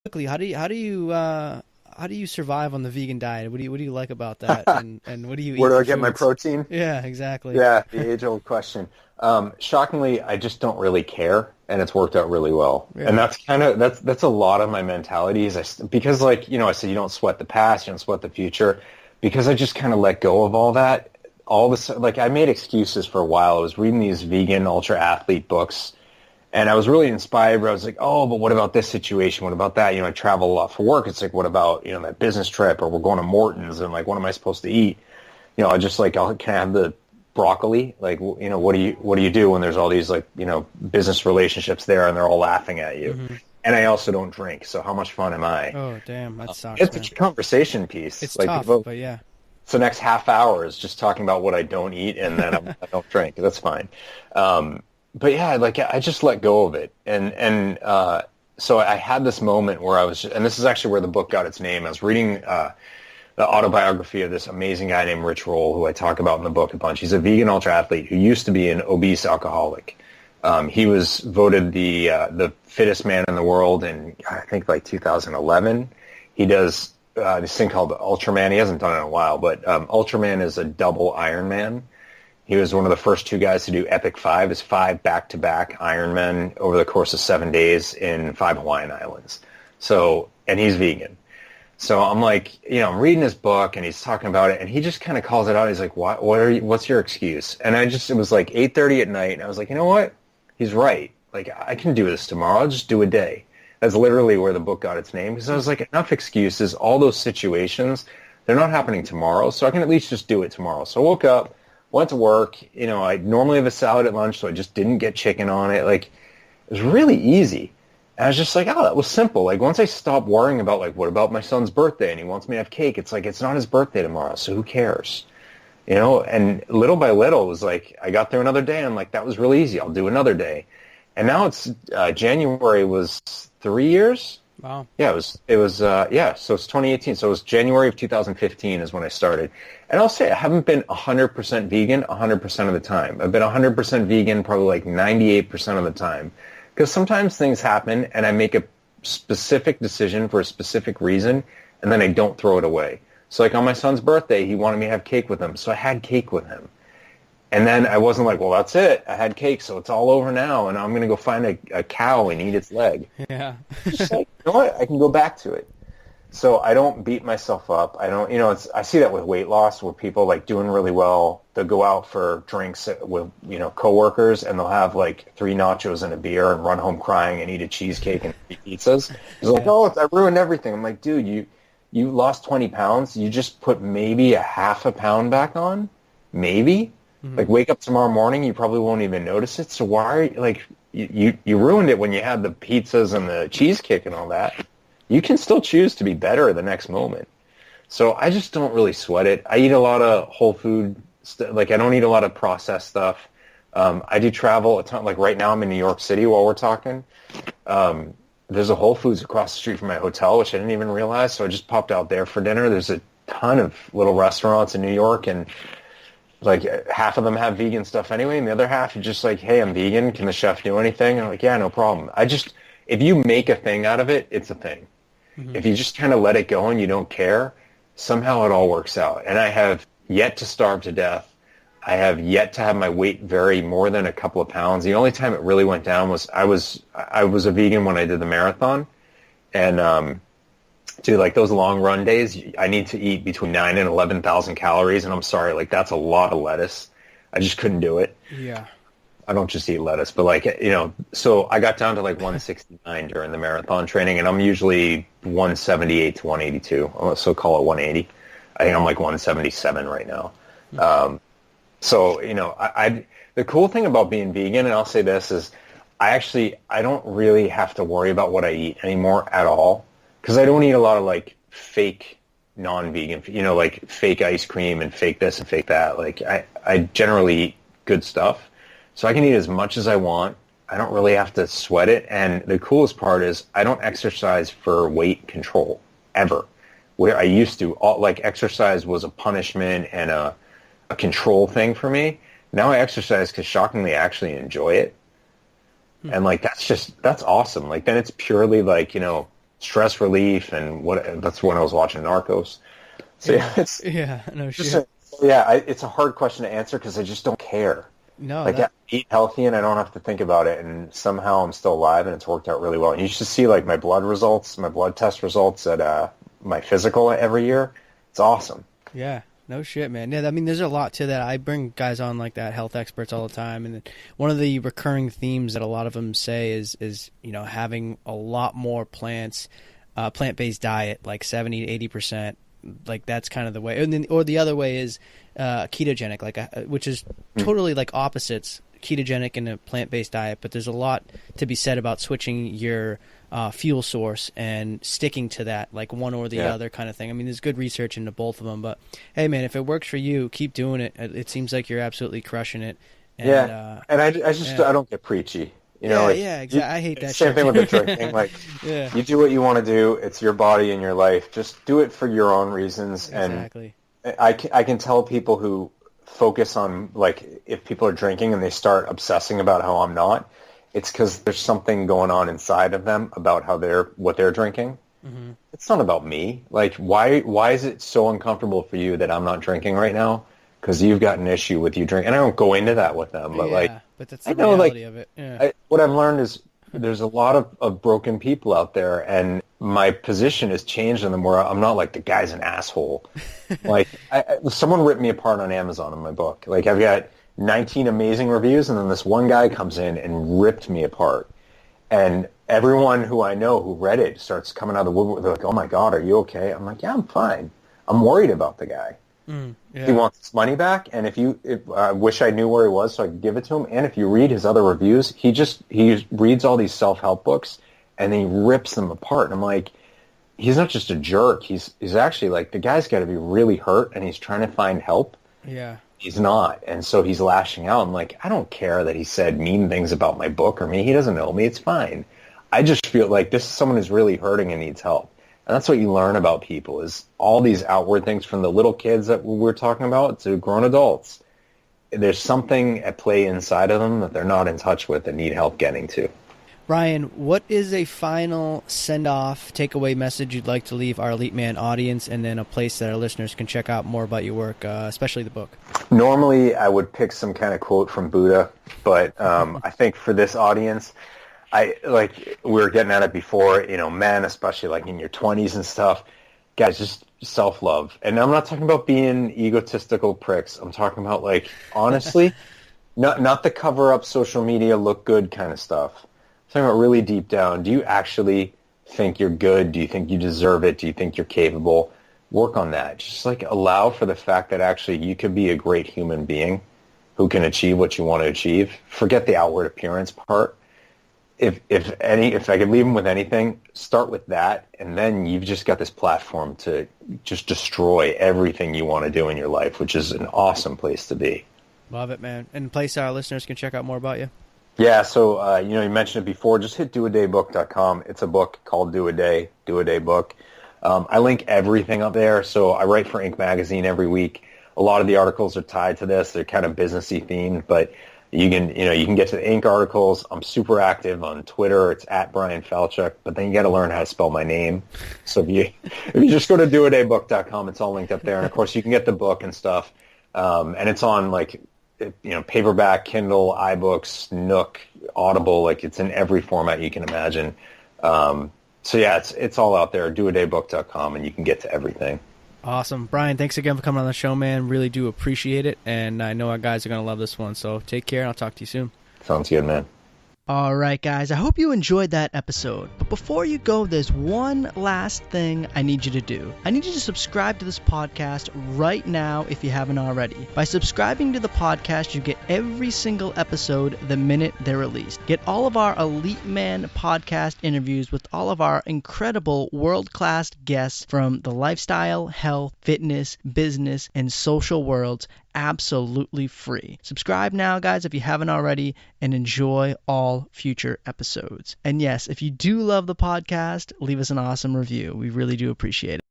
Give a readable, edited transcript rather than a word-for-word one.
quickly, how do you survive on the vegan diet? What do you like about that? And what do you Where eat do I for get my foods? protein? Yeah, exactly. Yeah, the age-old question. Shockingly, I just don't really care, and it's worked out really well. And Really? that's kind of that's a lot of my mentality is because like I said you don't sweat the past, you don't sweat the future, because I just kind of let go of all that. All this like I made excuses for a while. I was reading these vegan ultra athlete books, and I was really inspired. But I was like, oh, but what about this situation? What about that? I travel a lot for work. It's like, what about that business trip, or we're going to Morton's, and like, what am I supposed to eat? I just like, can I have the broccoli? Like, what do you do when there's all these like, business relationships there and they're all laughing at you? Hmm. And I also don't drink, so how much fun am I? Oh, damn, that sucks, It's man. a conversation piece. It's Like tough, people, but yeah. so next half hour is just talking about what I don't eat, and then I don't drink. That's fine. But yeah, like I just let go of it, and so I had this moment where and this is actually where the book got its name. I was reading the autobiography of this amazing guy named Rich Roll, who I talk about in the book a bunch. He's a vegan ultra athlete who used to be an obese alcoholic. He was voted the fittest man in the world in I think like 2011. He does this thing called Ultraman. He hasn't done it in a while, but Ultraman is a double Ironman. He was one of the first two guys to do Epic 5, is 5 back-to-back Ironmen over the course of 7 days in 5 Hawaiian islands. So, and he's vegan. So I'm like, I'm reading his book and he's talking about it and he just kind of calls it out. He's like, what's your excuse? And it was like 8:30 at night and I was like, you know what? He's right. Like, I can do this tomorrow. I'll just do a day. That's literally where the book got its name because I was like, enough excuses. All those situations, they're not happening tomorrow. So I can at least just do it tomorrow. So I woke up, went to work. I normally have a salad at lunch, so I just didn't get chicken on it. Like, it was really easy. And I was just like, oh, that was simple. Like, once I stopped worrying about, like, what about my son's birthday and he wants me to have cake? It's like, it's not his birthday tomorrow, so who cares? And little by little, it was like, I got there another day, and I'm like, that was really easy. I'll do another day. And now January was 3 years. Wow. Yeah, yeah, so it's 2018. So it was January of 2015 is when I started. And I'll say I haven't been 100% vegan 100% of the time. I've been 100% vegan probably like 98% of the time. Because sometimes things happen and I make a specific decision for a specific reason and then I don't throw it away. So like on my son's birthday, he wanted me to have cake with him. So I had cake with him. And then I wasn't like, well, that's it. I had cake, so it's all over now, and I'm going to go find a cow and eat its leg. Yeah. Just like, you know what? I can go back to it. So I don't beat myself up. I don't, I see that with weight loss where people like doing really well, they'll go out for drinks with, coworkers and they'll have like 3 nachos and a beer and run home crying and eat a cheesecake and 3 pizzas. It's like, Yeah. oh, I ruined everything. I'm like, dude, you lost 20 pounds. You just put maybe a half a pound back on. Maybe. Hmm. Like, wake up tomorrow morning, you probably won't even notice it. So why are you, like, you ruined it when you had the pizzas and the cheesecake and all that. You can still choose to be better the next moment. So I just don't really sweat it. I eat a lot of whole food, like I don't eat a lot of processed stuff. I do travel a ton. Like right now I'm in New York City while we're talking. There's a Whole Foods across the street from my hotel, which I didn't even realize. So I just popped out there for dinner. There's a ton of little restaurants in New York, and like half of them have vegan stuff anyway, and the other half are just like, hey, I'm vegan. Can the chef do anything? And I'm like, yeah, no problem. If you make a thing out of it, it's a thing. Hmm. If you just kind of let it go and you don't care, somehow it all works out. And I have yet to starve to death. I have yet to have my weight vary more than a couple of pounds. The only time it really went down was I was a vegan when I did the marathon, and dude, like those long run days, I need to eat between 9 and 11,000 calories, and I'm sorry, like that's a lot of lettuce. I just couldn't do it. Yeah. I don't just eat lettuce, but like, so I got down to like 169 during the marathon training, and I'm usually 178 to 182. So call it 180. I think I'm like 177 right now. So, the cool thing about being vegan, and I'll say this, is I don't really have to worry about what I eat anymore at all, because I don't eat a lot of like fake non-vegan, like fake ice cream and fake this and fake that. Like I generally eat good stuff. So I can eat as much as I want. I don't really have to sweat it. And the coolest part is I don't exercise for weight control ever. Where I used to, like exercise was a punishment and a control thing for me. Now I exercise because shockingly I actually enjoy it. And like that's awesome. Like then it's purely like, stress relief, and that's when I was watching Narcos. So no just shit. it's a hard question to answer because I just don't care. No, Like I eat healthy and I don't have to think about it, and somehow I'm still alive, and it's worked out really well. And you should see like my blood test results at my physical every year. It's awesome. yeah, no shit, man. Yeah, I mean, there's a lot to that. I bring guys on like that, health experts all the time, and one of the recurring themes that a lot of them say is having a lot more plant-based diet, like 70 to 80%. Like that's kind of the way, and then or the other way is ketogenic, which is totally like opposites, ketogenic and a plant-based diet. But there's a lot to be said about switching your fuel source and sticking to that, like one or the other kind of thing. I mean, there's good research into both of them, but hey, man, if it works for you, keep doing it. It seems like you're absolutely crushing it. And, and I don't get preachy. Exactly. I hate that same shit. thing with the drinking. Like, you do what you want to do. It's your body and your life. Just do it for your own reasons. Exactly. And I can tell people who focus on, like, if people are drinking and they start obsessing about how I'm not, it's because there's something going on inside of them about what they're drinking. Mm-hmm. It's not about me. Like, why is it so uncomfortable for you that I'm not drinking right now? Because you've got an issue with you drinking. And I don't go into that with them, but but that's the reality of it. Yeah. What I've learned is there's a lot of broken people out there, and my position has changed in them where I'm not like, the guy's an asshole. Like, someone ripped me apart on Amazon in my book. Like, I've got 19 amazing reviews, and then this one guy comes in and ripped me apart. And everyone who I know who read it starts coming out of the woodwork. They're like, oh my God, are you okay? I'm like, yeah, I'm fine. I'm worried about the guy. He wants his money back, and if I wish I knew where he was so I could give it to him. And if you read his other reviews, he reads all these self-help books and then he rips them apart. And I'm like, he's not just a jerk. He's actually like, the guy's got to be really hurt and he's trying to find help. Yeah. He's not, and so he's lashing out. I'm like, I don't care that he said mean things about my book or me. He doesn't know me. It's fine. I just feel like this is someone who's really hurting and needs help. And that's what you learn about people, is all these outward things, from the little kids that we were talking about to grown adults. There's something at play inside of them that they're not in touch with and need help getting to. Brian, what is a final send-off, takeaway message you'd like to leave our Elite Man audience, and then a place that our listeners can check out more about your work, especially the book? Normally, I would pick some kind of quote from Buddha, but I think for this audience, we were getting at it before, men, especially like in your 20s and stuff, guys, just self-love. And I'm not talking about being egotistical pricks. I'm talking about, like, honestly, not the cover-up social media look good kind of stuff. I'm talking about really deep down. Do you actually think you're good? Do you think you deserve it? Do you think you're capable? Work on that. Just like allow for the fact that actually you could be a great human being who can achieve what you want to achieve. Forget the outward appearance part. If I could leave them with anything, start with that, and then you've just got this platform to just destroy everything you want to do in your life, which is an awesome place to be. Love it, man. And a place our listeners can check out more about you. Yeah, so you mentioned it before. Just hit doadaybook.com. It's a book called Do a Day book. I link everything up there. So I write for Inc. magazine every week. A lot of the articles are tied to this. They're kind of businessy themed, but you can get to the Inc. articles. I'm super active on Twitter. It's at Brian Falchuk, but then you got to learn how to spell my name. So if you just go to doadaybook.com, it's all linked up there. And of course, you can get the book and stuff. And it's on paperback, Kindle, iBooks, Nook, Audible. Like, it's in every format you can imagine. So yeah, it's all out there. doadaybook.com, and you can get to everything. Awesome. Brian, thanks again for coming on the show, man. Really do appreciate it. And I know our guys are going to love this one. So take care, and I'll talk to you soon. Sounds good, man. All right, guys, I hope you enjoyed that episode. But before you go, there's one last thing I need you to do. I need you to subscribe to this podcast right now if you haven't already. By subscribing to the podcast, you get every single episode the minute they're released. Get all of our Elite Man podcast interviews with all of our incredible world-class guests from the lifestyle, health, fitness, business, and social worlds absolutely free. Subscribe now, guys, if you haven't already, and enjoy all future episodes. And yes, if you do love the podcast, leave us an awesome review. We really do appreciate it.